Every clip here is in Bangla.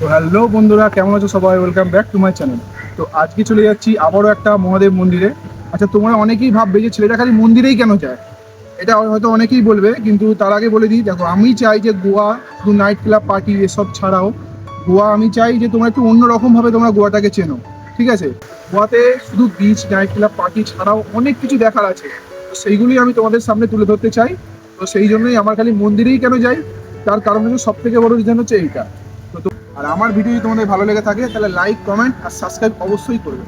তো হ্যালো বন্ধুরা, কেমন আছো সবাই? Welcome back to my channel. তো আজকে চলে যাচ্ছি আবারও একটা মহাদেব মন্দিরে। আচ্ছা, তোমরা অনেকেই ভাববে যে ছেলেটা খালি মন্দিরেই কেন যায়, এটা হয়তো অনেকেই বলবে, কিন্তু তার আগে বলে দিই, দেখো আমি চাই যে গোয়া শুধু নাইট ক্লাব পার্টি এসব ছাড়াও গোয়া আমি চাই যে তোমরা একটু অন্যরকমভাবে তোমরা গোয়াটাকে চেনো। ঠিক আছে? গোয়াতে শুধু বিচ নাইট ক্লাব পার্টি ছাড়াও অনেক কিছু দেখার আছে, তো সেইগুলি আমি তোমাদের সামনে তুলে ধরতে চাই। তো সেই জন্যই আমার খালি মন্দিরেই কেন যাই, তার কারণ হচ্ছে সব থেকে বড় রিজন হচ্ছে এইটা। আর আমার ভিডিও যদি তোমাদের ভালো লেগে থাকে তাহলে লাইক কমেন্ট আর সাবস্ক্রাইব অবশ্যই করবে।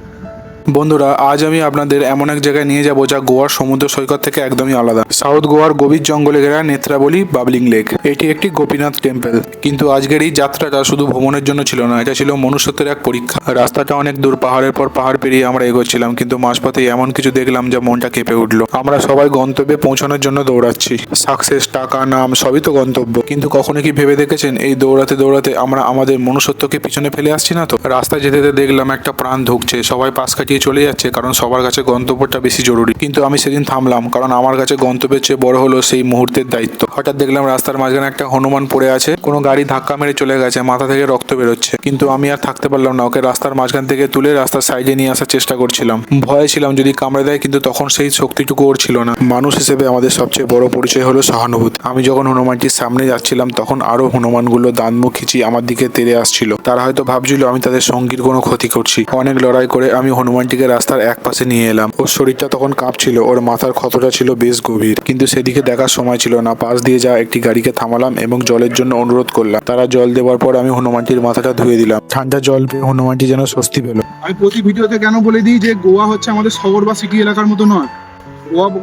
বন্ধুরা, আজ আমি আপনাদের এমন এক জায়গায় নিয়ে যাব যা গোয়ার সমুদ্র সৈকত থেকে একদমই আলাদা। সাউথ গোয়ার গভীর জঙ্গলে ঘেরা নেত্রাবলী বাবলিং লেক। এটি একটি গোপীনাথ টেম্পল। কিন্তু আজকের এই যাত্রাটা শুধু ভ্রমণের জন্য ছিল না, এটা ছিল মনুষ্যত্বের এক পরীক্ষা। রাস্তাটা অনেক দূর, পাহাড়ের পর পাহাড় পেরিয়ে আমরা এগোচ্ছিলাম, কিন্তু মাঝপথে এমন কিছু দেখলাম যা মনটা কেঁপে উঠলো। আমরা সবাই গন্তব্যে পৌঁছানোর জন্য দৌড়াচ্ছি। সাকসেস, টাকা, নাম সবই তো গন্তব্য, কিন্তু কখনো কি ভেবে দেখেছেন এই দৌড়াতে দৌড়াতে আমরা আমাদের মনুষ্যত্বকে পিছনে ফেলে আসছি না তো? রাস্তায় যেতে যেতে দেখলাম একটা প্রাণ ধুকছে, সবাই পাশ কাটিয়ে চলে যাচ্ছে, কারণ সবার কাছে গন্তব্যটা বেশি জরুরি। কিন্তু আমি সেদিন থামলাম, কারণ আমার কাছে গন্তব্যের চেয়ে বড় হলো সেই মুহূর্তের দায়িত্ব। হঠাৎ দেখলাম রাস্তার মাঝখানে একটা হনুমান পড়ে আছে, কোনো গাড়ি ধাক্কা মেরে চলে গেছে, মাথা থেকে রক্ত বেরোচ্ছে। কিন্তু আমি আর থাকতে পারলাম না, ওকে রাস্তার মাঝখান থেকে তুলে রাস্তার সাইডে নিয়ে আসার চেষ্টা করছিলাম। ভয়ে ছিলাম যদি কামড়ে দেয়, কিন্তু তখন সেই শক্তিটুকু ওর ছিল না। মানুষ হিসেবে আমাদের সবচেয়ে বড় পরিচয় হলো সহানুভূতি। আমি যখন হনুমানটির সামনে যাচ্ছিলাম, তখন আরো হনুমানগুলো দাঁত মুখ খিচিয়ে আমার দিকে তেড়ে আসছিল। তারা হয়তো ভাবছিল আমি তাদের সঙ্গীর কোনো ক্ষতি করছি। অনেক লড়াই করে আমি হনুমানটিকে রাস্তার এক পাশে নিয়ে এলাম। ওর শরীরটা তখন কাঁপছিল, ওর মাথার ক্ষতটা ছিল বেশ গভীর, কিন্তু সেদিকে দেখার সময় ছিল না। পাশ দিয়ে যা একটি গাড়িকে থামালাম এবং জলের জন্য অনুরোধ করলাম। তারা জল দেওয়ার পর আমি হনুমানটির মাথাটা ধুয়ে দিলাম। ঠান্ডা জল পেয়ে হনুমানটি যেন স্বস্তি পেল। আমি প্রতি ভিডিওতে কেন বলে দিই যে গোয়া হচ্ছে আমাদের শহর বা সিটি এলাকার মতো নয়।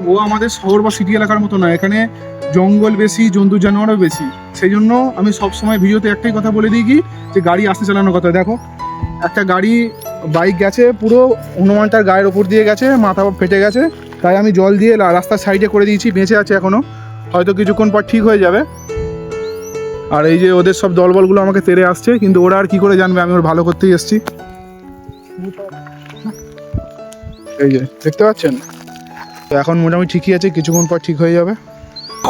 গোয়া আমাদের শহর বা সিটি এলাকার মতো নয়, এখানে জঙ্গল বেশি, জন্তু জানোয়ারও বেশি। সেই জন্য আমি সবসময় ভিডিওতে একটাই কথা বলে দিই কি, যে গাড়ি আস্তে চালানোর কথা। দেখো, একটা গাড়ি বাইক গেছে, পুরো হনুমানটার গায়ের ওপর দিয়ে গেছে, মাথা ফেটে গেছে। তাই আমি জল দিয়ে রাস্তার সাইডে করে দিয়েছি, বেঁচে আছে এখনো, হয়তো কিছুক্ষণ পর ঠিক হয়ে যাবে। আর এই যে ওদের সব দলবলগুলো আমাকে তেড়ে আসছে, কিন্তু ওরা আর কি করে জানবে আমি ওর ভালো করতেই এসেছি। এই যে দেখতে পাচ্ছেন, তো এখন মোটামুটি ঠিকই আছে, কিছুক্ষণ পর ঠিক হয়ে যাবে।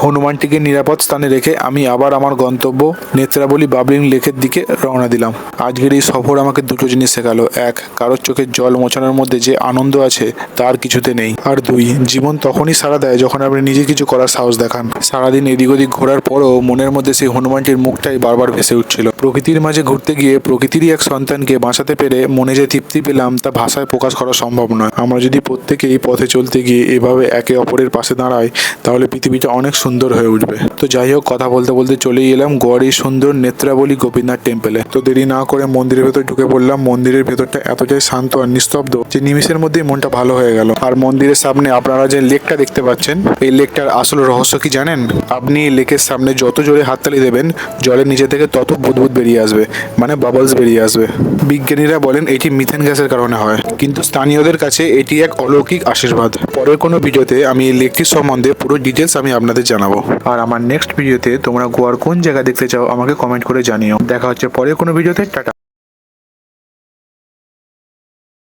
হনুমানটিকে নিরাপদ স্থানে রেখে আমি আবার আমার গন্তব্য নেত্রাবলী বাবলিং লেকের দিকে রওনা দিলাম। আজকের এই সফর আমাকে দুটো জিনিস শেখালো। এক, কারোর চোখের জল মোছানোর মধ্যে যে আনন্দ আছে তার কিছুতে নেই। আর দুই, জীবন তখনই সাড়া দেয় যখন আপনি নিজে কিছু করার সাহস দেখান। সারাদিন এদিক ওদিক ঘোরার পরও মনের মধ্যে সেই হনুমানটির মুখটাই বারবার ভেসে উঠছিল। প্রকৃতির মাঝে ঘুরতে গিয়ে প্রকৃতিরই এক সন্তানকে বাঁচাতে পেরে মনে যে তৃপ্তি পেলাম তা ভাষায় প্রকাশ করা সম্ভব নয়। আমরা যদি প্রত্যেকেই পথে চলতে গিয়ে এভাবে একে অপরের পাশে দাঁড়াই, তাহলে পৃথিবীটা অনেক সুন্দর হয়ে উঠবে। তো যাই হোক, কথা বলতে বলতে চলেই এলাম গোয়ার এই সুন্দর নেত্রাবলী গোপীনাথ টেম্পলে। তো দেরি না করে মন্দিরের ভেতর ঢুকে পড়লাম। মন্দিরের ভেতরটা এতটাই শান্ত আর নিস্তব্ধ যে নিমিষের মধ্যেই মনটা ভালো হয়ে গেল। আর মন্দিরের সামনে আপনারা যে লেকটা দেখতে পাচ্ছেন, এই লেকটার আসল রহস্য কি জানেন? আপনি এই লেকের সামনে যত জোরে হাততালি দেবেন, জলের নিচে থেকে তত বুদবুদ বেরিয়ে আসবে, মানে বাবলস বেরিয়ে আসবে। বিজ্ঞানীরা বলেন এটি মিথেন গ্যাসের কারণে হয়, কিন্তু স্থানীয়দের কাছে এটি এক অলৌকিক আশীর্বাদ। পরের কোনো ভিডিওতে আমি এই লেকটির সম্বন্ধে পুরো ডিটেলস আমি আপনাদের জানাবো। আর আমার নেক্সট ভিডিওতে তোমরা গোয়ার কোন জায়গা দেখতে চাও আমাকে কমেন্ট করে জানিও। দেখা হচ্ছে পরের কোনো ভিডিওতে। টাটা।